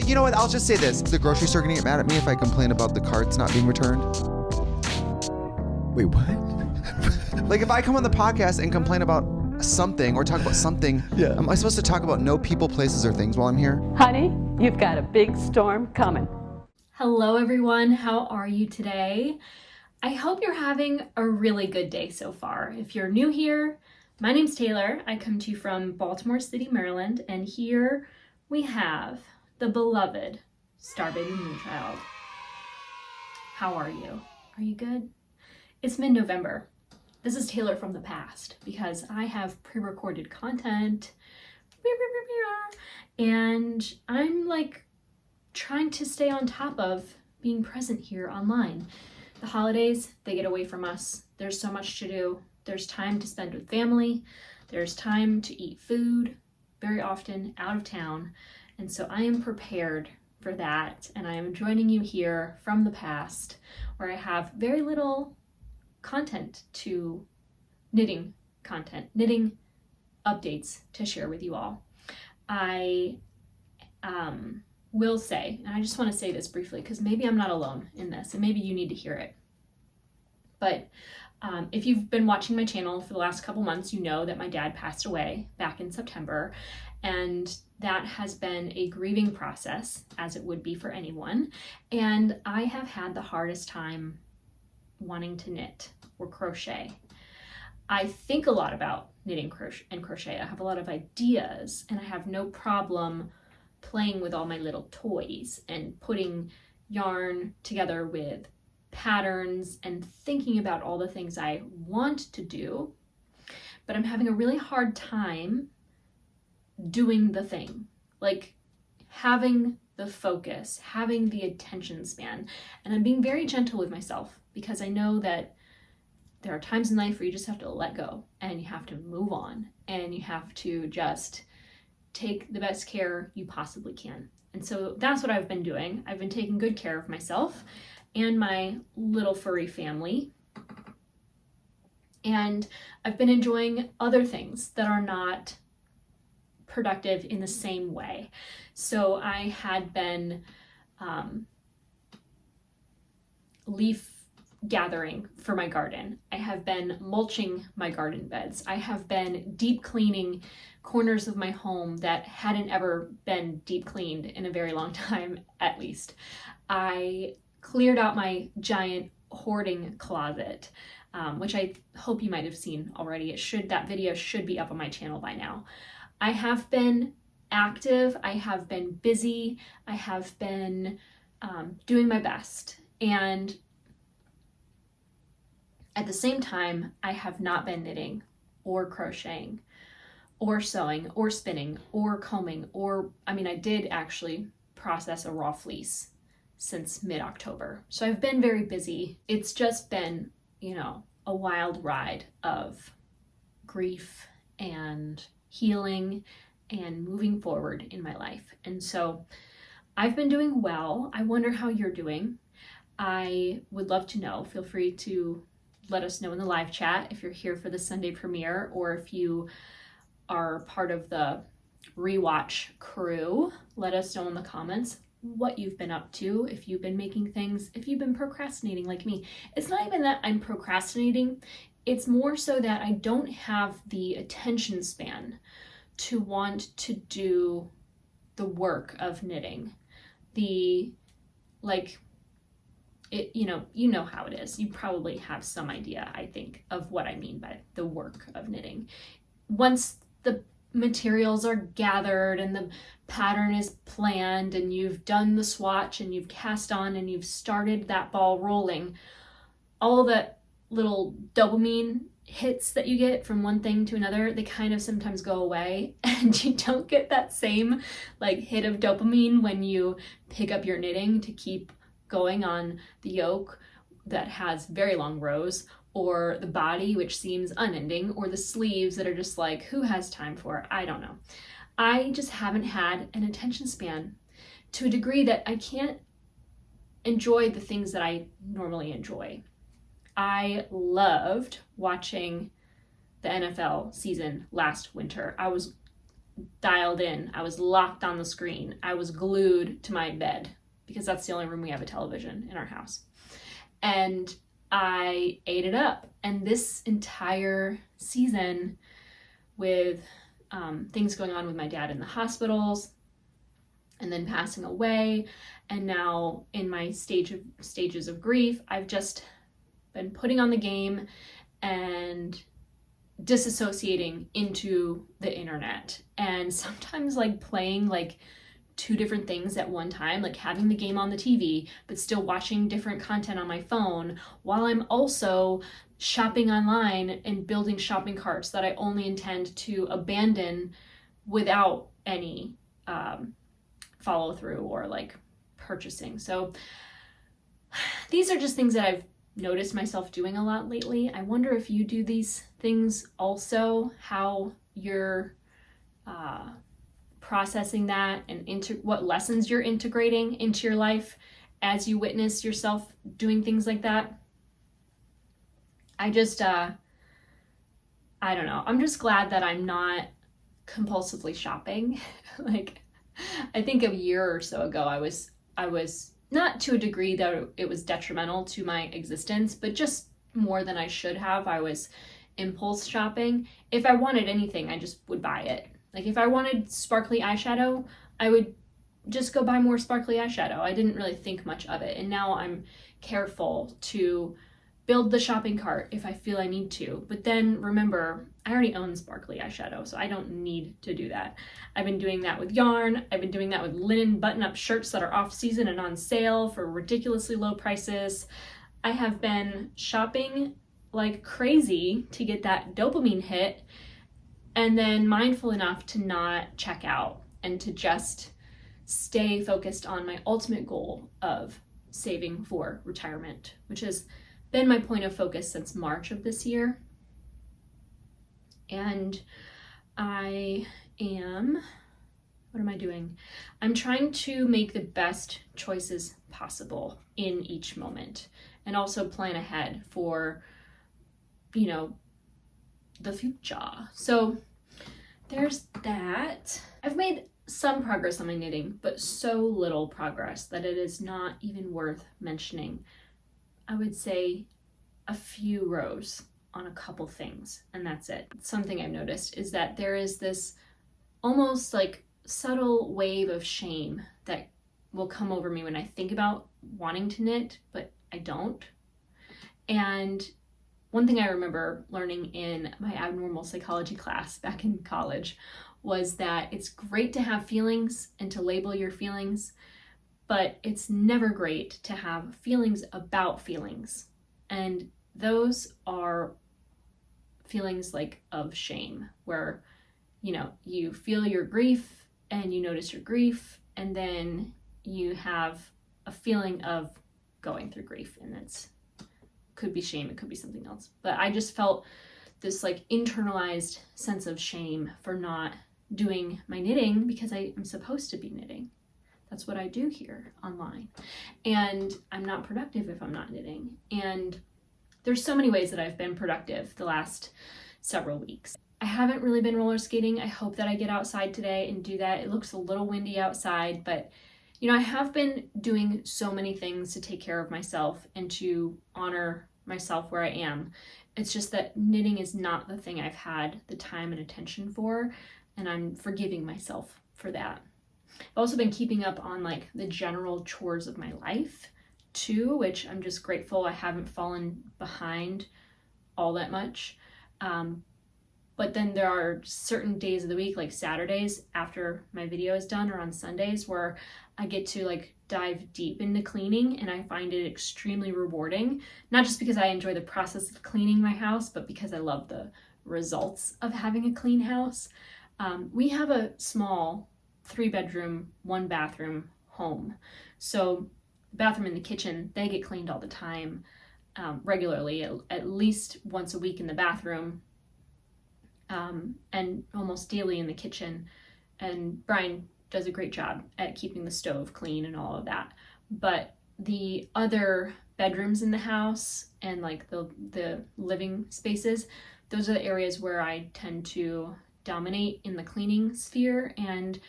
you know what? I'll just say this. The grocery store gonna get mad at me if I complain about the carts not being returned. Wait, what? Like if I come on the podcast and complain about something or talk about something, Yeah. am I supposed to talk about no people, places, or things while I'm here? Honey, you've got a big storm coming. Hello everyone, how are you today? I hope you're having a really good day so far. If you're new here, my name's Taylor. I come to you from Baltimore City, Maryland, and here we have the beloved Star Baby Moonchild. How are you? Are you good? It's mid-November. This is Taylor from the past because I have pre-recorded content and I'm like trying to stay on top of being present here online. The holidays, they get away from us. There's so much to do. There's time to spend with family. There's time to eat food, very often out of town. And so I am prepared for that. And I am joining you here from the past where I have very little content to knitting updates to share with you all. I will say, and I just want to say this briefly because maybe I'm not alone in this and maybe you need to hear it. But if you've been watching my channel for the last couple months, you know that my dad passed away back in September, and that has been a grieving process, as it would be for anyone. And I have had the hardest time wanting to knit or crochet. I think a lot about knitting and crochet. I have a lot of ideas, and I have no problem playing with all my little toys and putting yarn together with patterns and thinking about all the things I want to do, but I'm having a really hard time doing the thing, like having the focus, having the attention span. And I'm being very gentle with myself because I know that there are times in life where you just have to let go and you have to move on and you have to just take the best care you possibly can. And so that's what I've been doing. I've been taking good care of myself and my little furry family. And I've been enjoying other things that are not productive in the same way. So I had been leaf gathering for my garden. I have been mulching my garden beds. I have been deep cleaning corners of my home that hadn't ever been deep cleaned in a very long time, at least. I cleared out my giant hoarding closet, which I hope you might have seen already. That video should be up on my channel by now. I have been active. I have been busy. I have been doing my best. And at the same time, I have not been knitting or crocheting or sewing or spinning or combing I did actually process a raw fleece since mid-October. So I've been very busy. It's just been, a wild ride of grief and healing and moving forward in my life. And so I've been doing well. I wonder how you're doing. I would love to know. Feel free to let us know in the live chat if you're here for the Sunday premiere or if you are part of the rewatch crew. Let us know in the comments what you've been up to, if you've been making things, if you've been procrastinating like me. It's not even that I'm procrastinating. It's more so that I don't have the attention span to want to do the work of knitting. You know how it is. You probably have some idea, I think, of what I mean by the work of knitting. Once the materials are gathered and the pattern is planned and you've done the swatch and you've cast on and you've started that ball rolling, all that little dopamine hits that you get from one thing to another, they kind of sometimes go away, and you don't get that same hit of dopamine when you pick up your knitting to keep going on the yoke that has very long rows, or the body which seems unending, or the sleeves that are just like, who has time for it? I don't know. I just haven't had an attention span to a degree that I can't enjoy the things that I normally enjoy. I loved watching the NFL season last winter. I was dialed in. I was locked on the screen. I was glued to my bed because that's the only room we have a television in our house. And I ate it up. And this entire season, with things going on with my dad in the hospitals and then passing away, and now in my stages of grief, I've just been putting on the game and disassociating into the internet, and sometimes like playing like two different things at one time, like having the game on the TV but still watching different content on my phone while I'm also shopping online and building shopping carts that I only intend to abandon without any follow through or like purchasing. So these are just things that I've noticed myself doing a lot lately. I wonder if you do these things also, how you're processing that, and what lessons you're integrating into your life as you witness yourself doing things like that. I just, I don't know. I'm just glad that I'm not compulsively shopping. Like, I think a year or so ago, I was not to a degree that it was detrimental to my existence, but just more than I should have. I was impulse shopping. If I wanted anything, I just would buy it. Like if I wanted sparkly eyeshadow, I would just go buy more sparkly eyeshadow. I didn't really think much of it. And now I'm careful to build the shopping cart if I feel I need to. But then remember, I already own sparkly eyeshadow, so I don't need to do that. I've been doing that with yarn. I've been doing that with linen button-up shirts that are off season and on sale for ridiculously low prices. I have been shopping like crazy to get that dopamine hit, and then mindful enough to not check out and to just stay focused on my ultimate goal of saving for retirement, which has been my point of focus since March of this year. And what am I doing? I'm trying to make the best choices possible in each moment, and also plan ahead for, the future. So there's that. I've made some progress on my knitting, but so little progress that it is not even worth mentioning. I would say a few rows on a couple things, and that's it. Something I've noticed is that there is this almost like subtle wave of shame that will come over me when I think about wanting to knit, but I don't. And one thing I remember learning in my abnormal psychology class back in college was that it's great to have feelings and to label your feelings, but it's never great to have feelings about feelings. And those are feelings like of shame, where, you feel your grief and you notice your grief, and then you have a feeling of going through grief, and that's could be shame, it could be something else. But I just felt this like internalized sense of shame for not doing my knitting because I'm supposed to be knitting. That's what I do here online. And I'm not productive if I'm not knitting. And there's so many ways that I've been productive the last several weeks. I haven't really been roller skating. I hope that I get outside today and do that. It looks a little windy outside, but I have been doing so many things to take care of myself and to honor myself where I am. It's just that knitting is not the thing I've had the time and attention for, and I'm forgiving myself for that. I've also been keeping up on like the general chores of my life too, which I'm just grateful I haven't fallen behind all that much. But then there are certain days of the week, like Saturdays after my video is done, or on Sundays, where I get to like dive deep into cleaning, and I find it extremely rewarding. Not just because I enjoy the process of cleaning my house, but because I love the results of having a clean house. We have a small 3-bedroom, 1-bathroom home. So the bathroom and the kitchen, they get cleaned all the time, regularly, at least once a week in the bathroom, and almost daily in the kitchen. And Brian does a great job at keeping the stove clean and all of that. But the other bedrooms in the house and like the living spaces, those are the areas where I tend to dominate in the cleaning sphere. And,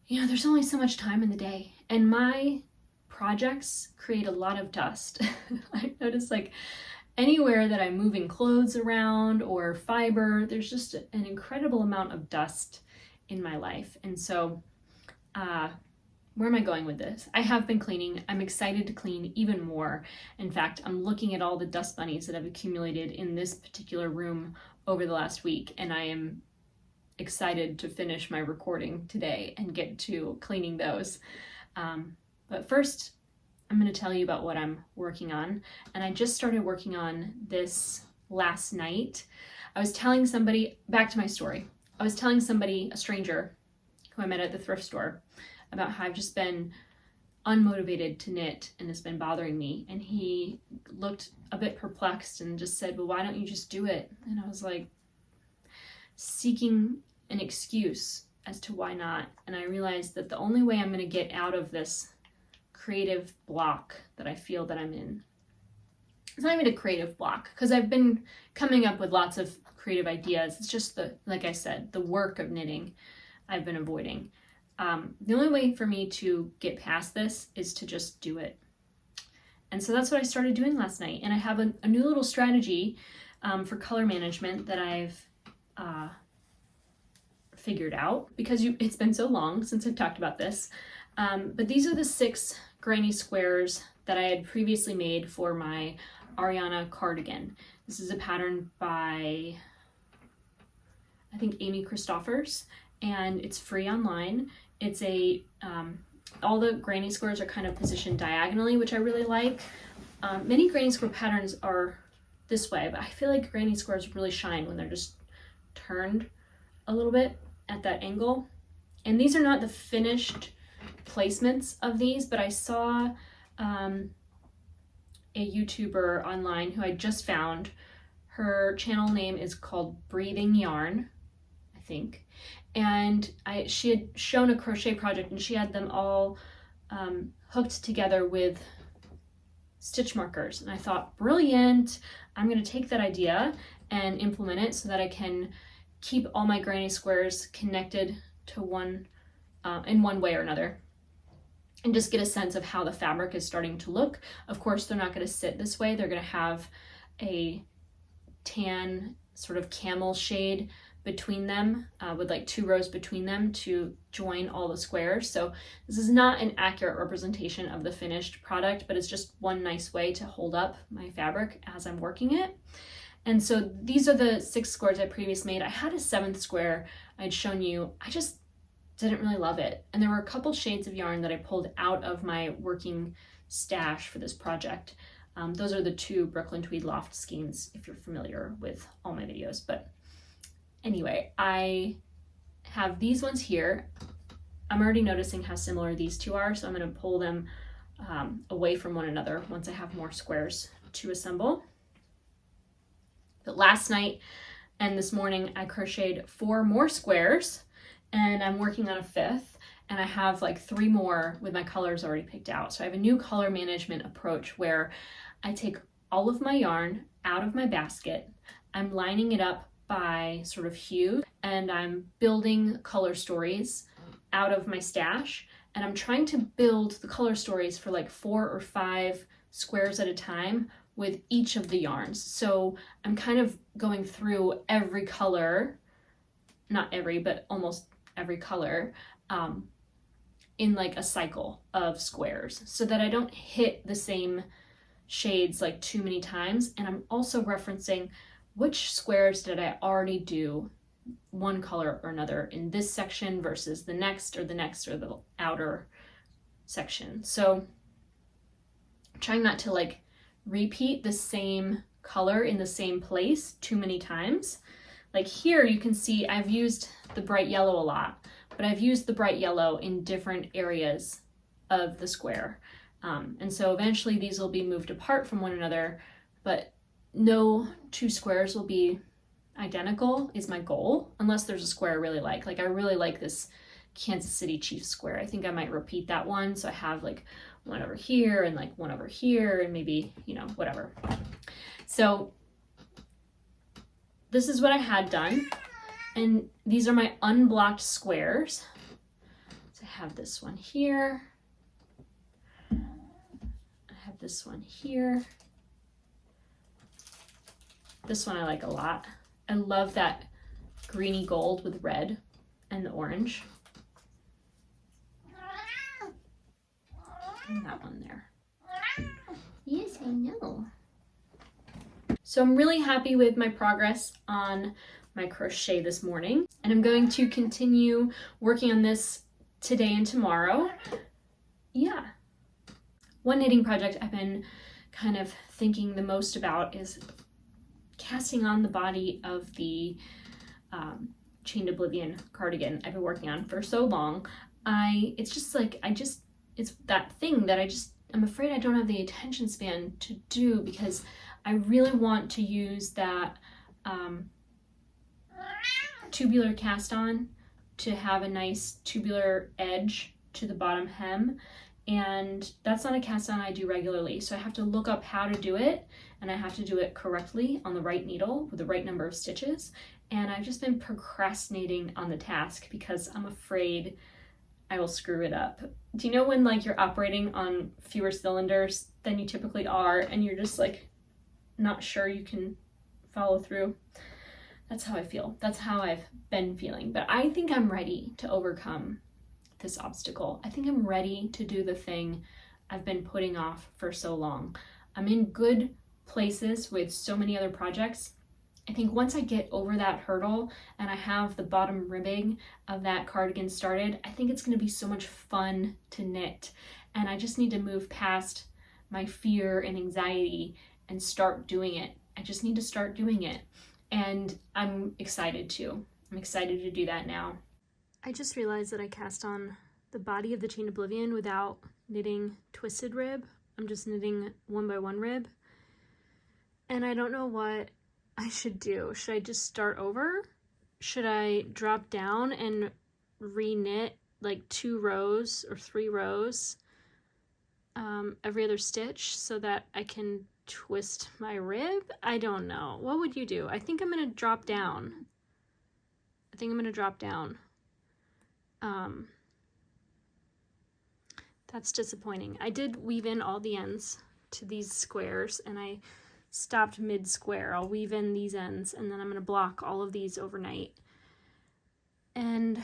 you know, there's only so much time in the day. And my projects create a lot of dust. I notice like anywhere that I'm moving clothes around or fiber, there's just an incredible amount of dust in my life. And so, where am I going with this? I have been cleaning. I'm excited to clean even more. In fact, I'm looking at all the dust bunnies that have accumulated in this particular room over the last week, and I am excited to finish my recording today and get to cleaning those. But first, I'm going to tell you about what I'm working on. And I just started working on this last night. I was telling somebody, back to my story, I was telling somebody, a stranger who I met at the thrift store, about how I've just been unmotivated to knit and it's been bothering me. And he looked a bit perplexed and just said, well, why don't you just do it? And I was like, seeking an excuse as to why not. And I realized that the only way I'm going to get out of this creative block that I feel that I'm in, it's not even a creative block, because I've been coming up with lots of creative ideas. It's just the, like I said, the work of knitting I've been avoiding. The only way for me to get past this is to just do it. And so that's what I started doing last night. And I have a new little strategy for color management that I've figured out, because it's been so long since I've talked about this. But these are the 6 granny squares that I had previously made for my Ariana cardigan. This is a pattern by, I think, Amy Christoffers, and it's free online. It's a, all the granny squares are kind of positioned diagonally, which I really like. Many granny square patterns are this way, but I feel like granny squares really shine when they're just turned a little bit at that angle. And these are not the finished placements of these, but I saw a YouTuber online who I just found. Her channel name is called Breathing Yarn, I think. And she had shown a crochet project, and she had them all hooked together with stitch markers. And I thought, brilliant, I'm going to take that idea and implement it so that I can keep all my granny squares connected to one in one way or another, and just get a sense of how the fabric is starting to look. Of course, they're not going to sit this way. They're going to have a tan sort of camel shade between them, with like 2 rows between them to join all the squares. So this is not an accurate representation of the finished product, but it's just one nice way to hold up my fabric as I'm working it. And so these are the 6 squares I previously made. I had a 7th square I'd shown you. I just didn't really love it. And there were a couple shades of yarn that I pulled out of my working stash for this project. Those are the 2 Brooklyn Tweed Loft skeins, if you're familiar with all my videos. But anyway, I have these ones here. I'm already noticing how similar these 2 are, so I'm going to pull them away from one another once I have more squares to assemble. But last night and this morning I crocheted 4 more squares, and I'm working on a 5th, and I have like 3 more with my colors already picked out. So I have a new color management approach where I take all of my yarn out of my basket, I'm lining it up by sort of hue, and I'm building color stories out of my stash, and I'm trying to build the color stories for like 4 or 5 squares at a time with each of the yarns. So I'm kind of going through every color, not every, but almost every color, in like a cycle of squares, so that I don't hit the same shades like too many times. And I'm also referencing which squares did I already do one color or another in this section versus the next or the outer section. So I'm trying not to like repeat the same color in the same place too many times. Like here you can see I've used the bright yellow a lot, but I've used the bright yellow in different areas of the square. And so eventually these will be moved apart from one another, but no 2 squares will be identical is my goal, unless there's a square I really like. Like I really like this Kansas City Chiefs square. I think I might repeat that one. So I have like one over here and like one over here and maybe, you know, whatever. So this is what I had done. And these are my unblocked squares. So I have this one here. I have this one here. This one I like a lot. I love that greeny gold with red and the orange. And that one there. Yes, I know. So I'm really happy with my progress on my crochet this morning, and I'm going to continue working on this today and tomorrow. Yeah. One knitting project I've been kind of thinking the most about is casting on the body of the Chained Oblivion cardigan I've been working on for so long. It's that thing that I'm afraid I don't have the attention span to do, because I really want to use that tubular cast on to have a nice tubular edge to the bottom hem, and that's not a cast on I do regularly, so I have to look up how to do it, and I have to do it correctly on the right needle with the right number of stitches, and I've just been procrastinating on the task because I'm afraid I will screw it up. Do you know when like you're operating on fewer cylinders than you typically are, and you're just like not sure you can follow through? That's how I feel. That's how I've been feeling. But I think I'm ready to overcome this obstacle. I think I'm ready to do the thing I've been putting off for so long. I'm in good places with so many other projects. I think once I get over that hurdle and I have the bottom ribbing of that cardigan started, I think it's going to be so much fun to knit. And I just need to move past my fear and anxiety and start doing it. I just need to start doing it. And I'm excited to. I'm excited to do that now. I just realized that I cast on the body of the Chained Oblivion without knitting twisted rib. I'm just knitting 1x1 rib. And I don't know what I should do. Should I just start over? Should I drop down and re-knit like 2 rows or 3 rows every other stitch so that I can twist my rib? I don't know. What would you do? I think I'm gonna drop down. That's disappointing. I did weave in all the ends to these squares, and I stopped mid-square. I'll weave in these ends, and then I'm gonna block all of these overnight. And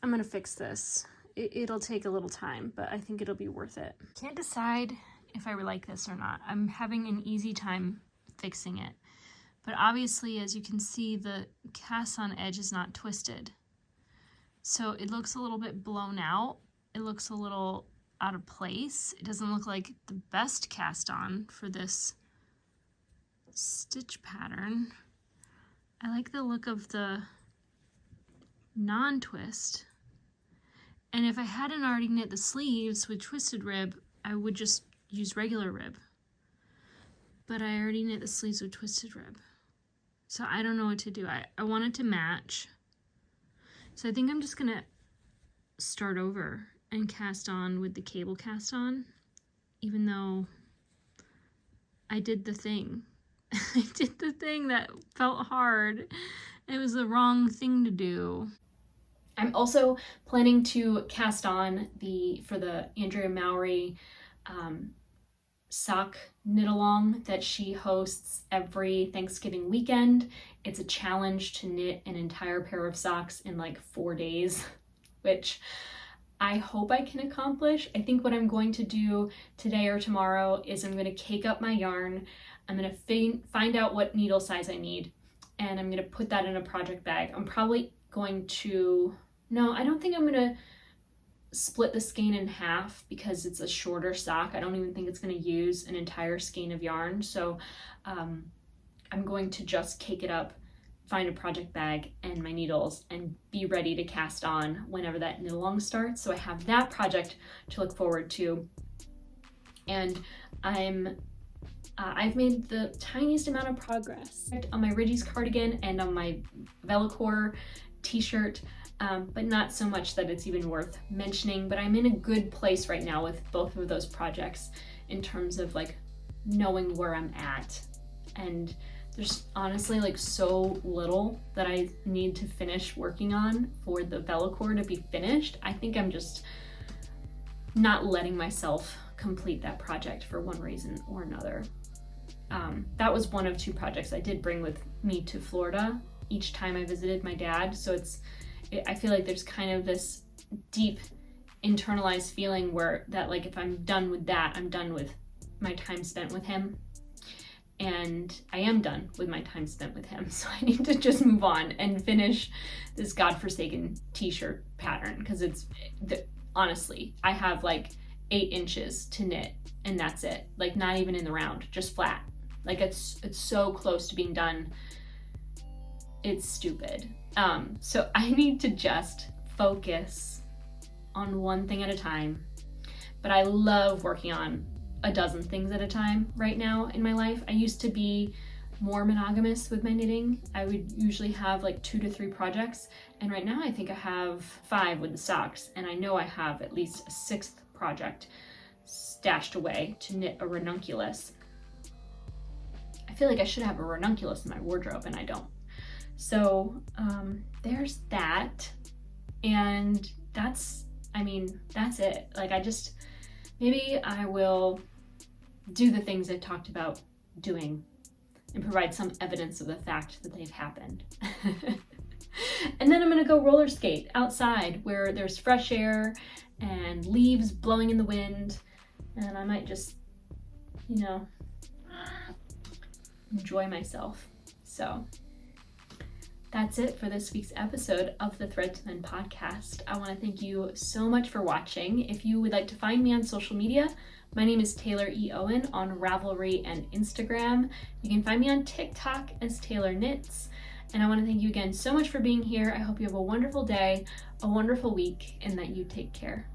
I'm gonna fix this. It'll take a little time, but I think it'll be worth it. Can't decide if I like this or not. I'm having an easy time fixing it. But obviously, as you can see, the cast on edge is not twisted. So it looks a little bit blown out. It looks a little out of place. It doesn't look like the best cast on for this stitch pattern. I like the look of the non-twist. And if I hadn't already knit the sleeves with twisted rib, I would just use regular rib. But I already knit the sleeves with twisted rib. So I don't know what to do. I want it to match. So I think I'm just gonna start over and cast on with the cable cast on, even though I did the thing. I did the thing that felt hard. It was the wrong thing to do. I'm also planning to cast on for the Andrea Mowry sock knit along that she hosts every Thanksgiving weekend. It's a challenge to knit an entire pair of socks in like 4 days, which I hope I can accomplish. I think what I'm going to do today or tomorrow is I'm going to cake up my yarn. I'm going to find out what needle size I need, and I'm going to put that in a project bag. I'm probably going to, no, I don't think I'm going to split the skein in half because it's a shorter sock. I don't even think it's going to use an entire skein of yarn. So I'm going to just cake it up, find a project bag and my needles, and be ready to cast on whenever that knit along starts. So I have that project to look forward to. And I've made the tiniest amount of progress on my Ridgie's cardigan and on my Velocore t-shirt, but not so much that it's even worth mentioning. But I'm in a good place right now with both of those projects in terms of like knowing where I'm at and there's honestly like so little that I need to finish working on for the Velocore to be finished. I think I'm just not letting myself complete that project for one reason or another. That was one of 2 projects I did bring with me to Florida each time I visited my dad. So I feel like there's kind of this deep internalized feeling where that like if I'm done with that, I'm done with my time spent with him. And I am done with my time spent with him. So I need to just move on and finish this godforsaken t-shirt pattern, because honestly, I have like 8 inches to knit and that's it. Like not even in the round, just flat. Like it's so close to being done. It's stupid. So I need to just focus on one thing at a time. But I love working on a dozen things at a time right now in my life. I used to be more monogamous with my knitting. I would usually have like 2 to 3 projects, and right now I think I have 5 with the socks, and I know I have at least a 6th project stashed away to knit a ranunculus. I feel like I should have a ranunculus in my wardrobe and I don't. So there's that, and that's it. Like maybe I will do the things I've talked about doing and provide some evidence of the fact that they've happened. And then I'm gonna go roller skate outside where there's fresh air and leaves blowing in the wind, and I might just, enjoy myself. So that's it for this week's episode of the Thread to Mend podcast. I want to thank you so much for watching. If you would like to find me on social media, my name is TAYLOREOWEN on Ravelry and Instagram. You can find me on TikTok as Taylor Knits. And I want to thank you again so much for being here. I hope you have a wonderful day, a wonderful week, and that you take care.